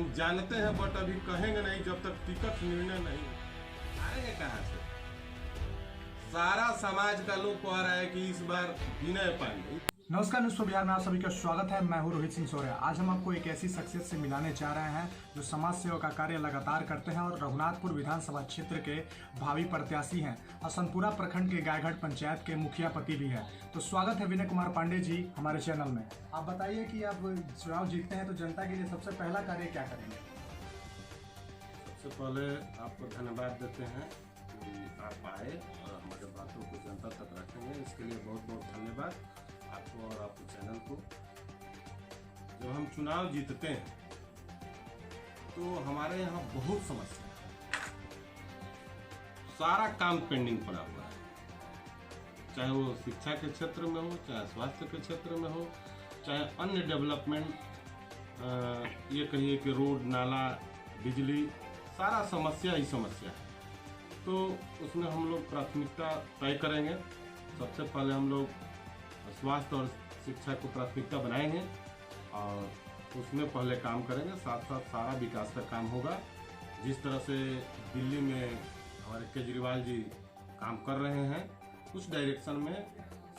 हम जानते हैं, बट अभी कहेंगे नहीं जब तक टिकट निर्णय नहीं आएंगे। कहाँ से सारा समाज का लोग कह रहा है कि इस बार विनय पांडे। नमस्कार, न्यूज़ बिहार में आप सभी का स्वागत है। मैं हूं रोहित सिंह सोरेया। आज हम आपको एक ऐसी शख्सियत से मिलाने जा रहे हैं जो समाज सेवा का कार्य लगातार करते हैं और रघुनाथपुर विधानसभा क्षेत्र के भावी प्रत्याशी हैं और सनपुरा प्रखंड के गायघाट पंचायत के मुखिया पति भी है। तो स्वागत है विनय कुमार पांडे जी हमारे चैनल में। आप बताइए कि आप चुनाव जीतते हैं तो जनता के लिए सबसे पहला कार्य क्या करेंगे? सबसे पहले आपको धन्यवाद देते हैं कि आप आए और हमारे बातों को जनता तक रखेंगे, इसके लिए बहुत बहुत धन्यवाद आपको और आपके चैनल को। जब हम चुनाव जीतते हैं तो हमारे यहाँ बहुत समस्या है, सारा काम पेंडिंग पड़ा हुआ है, चाहे वो शिक्षा के क्षेत्र में हो, चाहे स्वास्थ्य के क्षेत्र में हो, चाहे अन्य डेवलपमेंट, ये कहिए कि रोड नाला बिजली, सारा समस्या ही समस्या है। तो उसमें हम लोग प्राथमिकता तय करेंगे। सबसे पहले हम लोग स्वास्थ्य और शिक्षा को प्राथमिकता बनाएंगे और उसमें पहले काम करेंगे, साथ साथ सारा विकास का काम होगा। जिस तरह से दिल्ली में हमारे केजरीवाल जी काम कर रहे हैं, उस डायरेक्शन में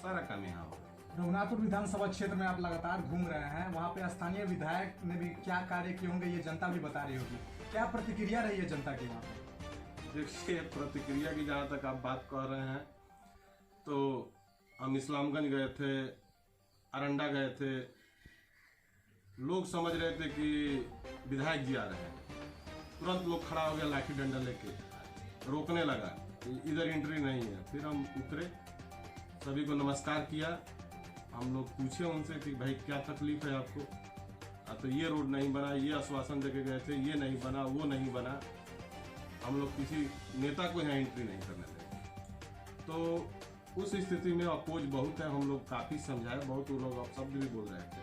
सारा काम यहाँ होगा। रघुनाथपुर विधानसभा क्षेत्र में आप लगातार घूम रहे हैं, वहाँ पे स्थानीय विधायक ने भी क्या कार्य किए होंगे ये जनता भी बता रही होगी। क्या प्रतिक्रिया रही है जनता की वहाँ पे? देखिए, प्रतिक्रिया की जहाँ तक आप बात कर रहे हैं तो हम इस्लामगंज गए थे, अरंडा गए थे, लोग समझ रहे थे कि विधायक जी आ रहे हैं, तुरंत लोग खड़ा हो गया लाठी डंडा लेके, रोकने लगा कि इधर एंट्री नहीं है। फिर हम उतरे, सभी को नमस्कार किया। हम लोग पूछे उनसे कि भाई क्या तकलीफ है आपको? तो ये रोड नहीं बना, ये आश्वासन देके गए थे, ये नहीं बना, वो नहीं बना। हम लोग किसी नेता को यहाँ एंट्री नहीं करने देंगे। तो उस स्थिति में अपोज बहुत है, हम लोग काफ़ी समझाए, बहुत वो लोग शब्द भी बोल रहे थे,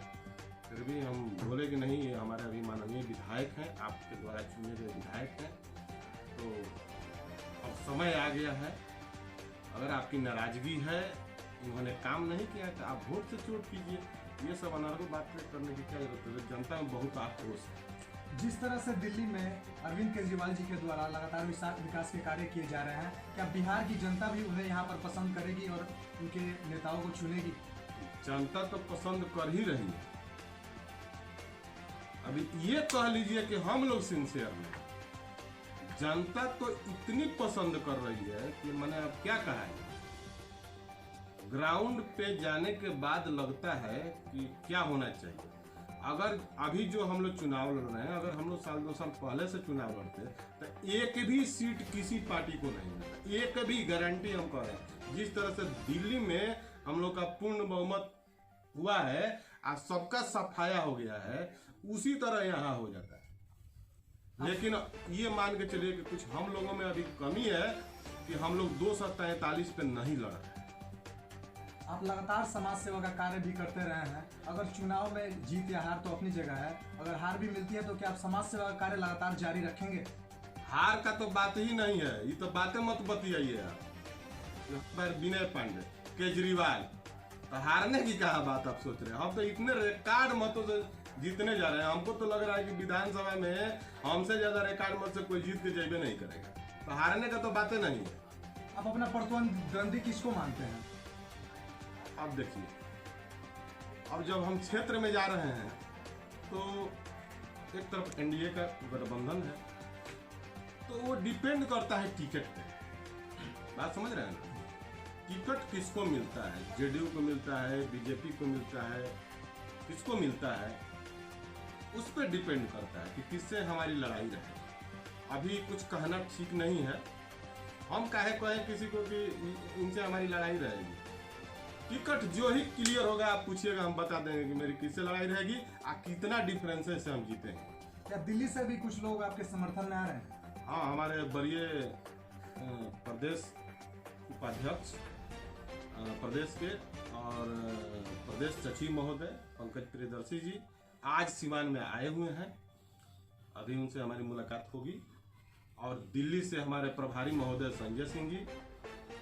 फिर भी हम बोले कि नहीं, ये हमारे अभी माननीय विधायक हैं, आपके द्वारा चुने गए विधायक हैं, तो अब समय आ गया है। अगर आपकी नाराजगी है, इन्होंने काम नहीं किया तो आप वोट से चोट कीजिए। ये सब अनार्गो बात करने की क्या जरूरत है? जनता में बहुत आक्रोश है। जिस तरह से दिल्ली में अरविंद केजरीवाल जी के द्वारा लगातार विकास के कार्य किए जा रहे हैं, क्या बिहार की जनता भी उन्हें यहाँ पर पसंद करेगी और उनके नेताओं को चुनेगी? जनता तो पसंद कर ही रही है। अभी ये कह लीजिए कि हम लोग सिंसियर में, जनता तो इतनी पसंद कर रही है कि मैंने अब क्या कहा है। ग्राउंड पे जाने के बाद लगता है कि क्या होना चाहिए। अगर अभी जो हम लोग चुनाव लड़ रहे हैं, अगर हम लोग साल 2 साल पहले से चुनाव लड़ते तो एक भी सीट किसी पार्टी को नहीं मिलता, एक भी गारंटी हम कह रहे हैं। जिस तरह से दिल्ली में हम लोग का पूर्ण बहुमत हुआ है और सबका सफाया हो गया है, उसी तरह यहाँ हो जाता है। लेकिन ये मान के चलिए कि कुछ हम लोगों में अभी कमी है कि हम लोग 243 पे नहीं लड़ रहे हैं। आप लगातार समाज सेवा का कार्य भी करते रहे हैं, अगर चुनाव में जीत या हार तो अपनी जगह है, अगर हार भी मिलती है तो क्या आप समाज सेवा का कार्य लगातार जारी रखेंगे? हार का तो बात ही नहीं है, ये तो बातें मत बतियाइए आप। विनय पांडे, केजरीवाल, तो हारने की क्या बात आप सोच रहे हैं? हम तो इतने रिकॉर्ड मतों से जीतने जा रहे हैं, हमको तो लग रहा है कि विधानसभा में हमसे ज्यादा रिकॉर्ड मत से कोई जीत के जाइबे नहीं करेगा, तो हारने का तो बातें नहीं है। आप अपना प्रतिद्वंदी किसको मानते हैं? अब देखिए, अब जब हम क्षेत्र में जा रहे हैं तो एक तरफ एनडीए का गठबंधन है, तो वो डिपेंड करता है टिकट पे। बात समझ रहे हैं ना? टिकट किसको मिलता है, जेडीयू को मिलता है, बीजेपी को मिलता है, किसको मिलता है, उस पर डिपेंड करता है कि किससे हमारी लड़ाई रहे। अभी कुछ कहना ठीक नहीं है, हम काहे कहें किसी को कि इनसे हमारी लड़ाई रहेगी। टिकट जो ही क्लियर होगा आप पूछिएगा, हम बता देंगे कि मेरी किससे लड़ाई रहेगी और कितना डिफरेंस से हम जीतेंगे। क्या दिल्ली से भी कुछ लोग आपके समर्थन में आ रहे हैं? हाँ, हमारे वरीय प्रदेश उपाध्यक्ष प्रदेश के और प्रदेश सचिव महोदय पंकज प्रियदर्शी जी आज सीवान में आए हुए हैं। अभी उनसे हमारी मुलाकात होगी। और दिल्ली से हमारे प्रभारी महोदय संजय सिंह जी,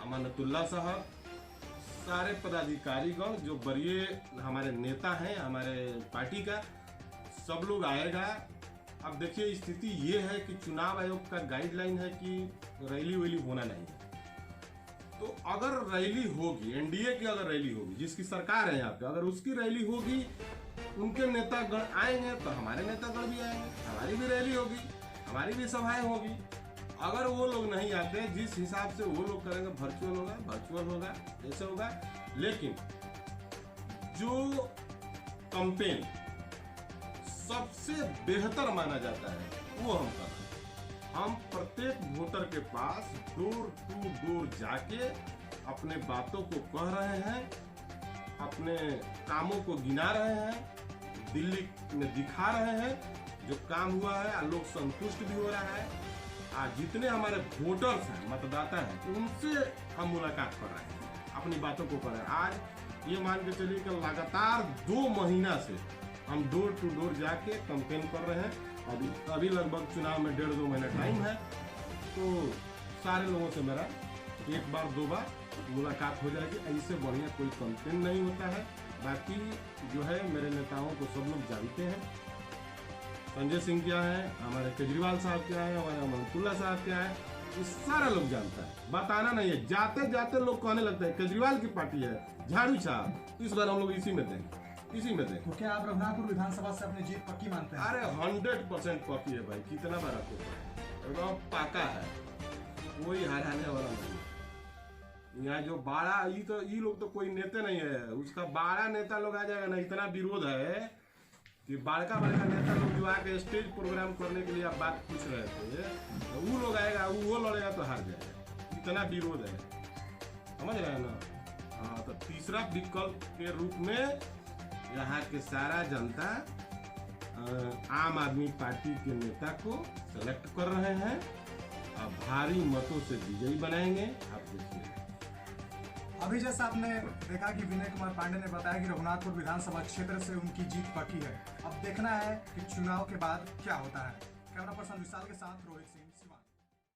अमानतुल्लाह साहब, सारे पदाधिकारीगण जो वरीय हमारे नेता हैं हमारे पार्टी का, सब लोग आएगा अब देखिए स्थिति ये है कि चुनाव आयोग का गाइडलाइन है कि रैली वैली होना नहीं है। तो अगर रैली होगी, एनडीए की अगर रैली होगी, जिसकी सरकार है यहाँ पे, अगर उसकी रैली होगी, उनके नेतागण आएंगे तो हमारे नेतागण भी आएंगे, हमारी भी रैली होगी, हमारी भी सभाएं होगी। अगर वो लोग नहीं आते, जिस हिसाब से वो लोग करेंगे, वर्चुअल होगा जैसे होगा। लेकिन जो कैंपेन सबसे बेहतर माना जाता है वो हम कर रहे हैं। हम प्रत्येक वोटर के पास डोर टू डोर जाके अपने बातों को कह रहे हैं, अपने कामों को गिना रहे हैं, दिल्ली में दिखा रहे हैं जो काम हुआ है, और लोग संतुष्ट भी हो रहा है। आज जितने हमारे वोटर्स हैं, मतदाता हैं, उनसे हम मुलाकात कर रहे हैं, अपनी बातों को कर रहे हैं। आज ये मान के चलिए कि लगातार 2 महीना से हम डोर टू डोर जाके कैंपेन कर रहे हैं। अभी लगभग चुनाव में 1.5-2 महीना टाइम है, तो सारे लोगों से मेरा 1 बार 2 बार मुलाकात हो जाएगी। ऐसे बढ़िया कोई कैंपेन नहीं होता है। बाकी जो है मेरे नेताओं को सब लोग जानते हैं। संजय सिंह क्या है, हमारे केजरीवाल साहब क्या है, हमारे अमनतुल्ला साहब क्या है, ये सारा लोग जानता है। बताना नहीं है, जाते जाते लोग कहने लगते हैं केजरीवाल की पार्टी है, झाड़ू छाप। इस बार हम लोग इसी में देंगे। तो क्या आप रघुनाथपुर विधानसभा से अपनी जीत पक्की मानते हैं? अरे 100% पक्की है भाई, कितना बार आपको एकदम पक्का है, कोई हराने वाला नहीं। यहाँ जो बाड़ा ये लोग तो कोई नेता नहीं है, उसका बाड़ा नेता लोग आ जाएगा ना, इतना विरोध है कि बड़का नेता लोग जो आके स्टेज प्रोग्राम करने के लिए आप बात पूछ रहे थे, तो वो लोग आएगा, वो लड़ेगा तो हार जाएगा, इतना विरोध है, समझ रहे हैं ना। हाँ, तो तीसरा विकल्प के रूप में यहाँ के सारा जनता आम आदमी पार्टी के नेता को सेलेक्ट कर रहे हैं और भारी मतों से विजयी बनाएंगे। आप देखिए, अभी जैसा आपने देखा कि विनय कुमार पांडे ने बताया कि रघुनाथपुर विधानसभा क्षेत्र से उनकी जीत पक्की है। अब देखना है कि चुनाव के बाद क्या होता है। कैमरा पर्सन विशाल के साथ रोहित सिंह।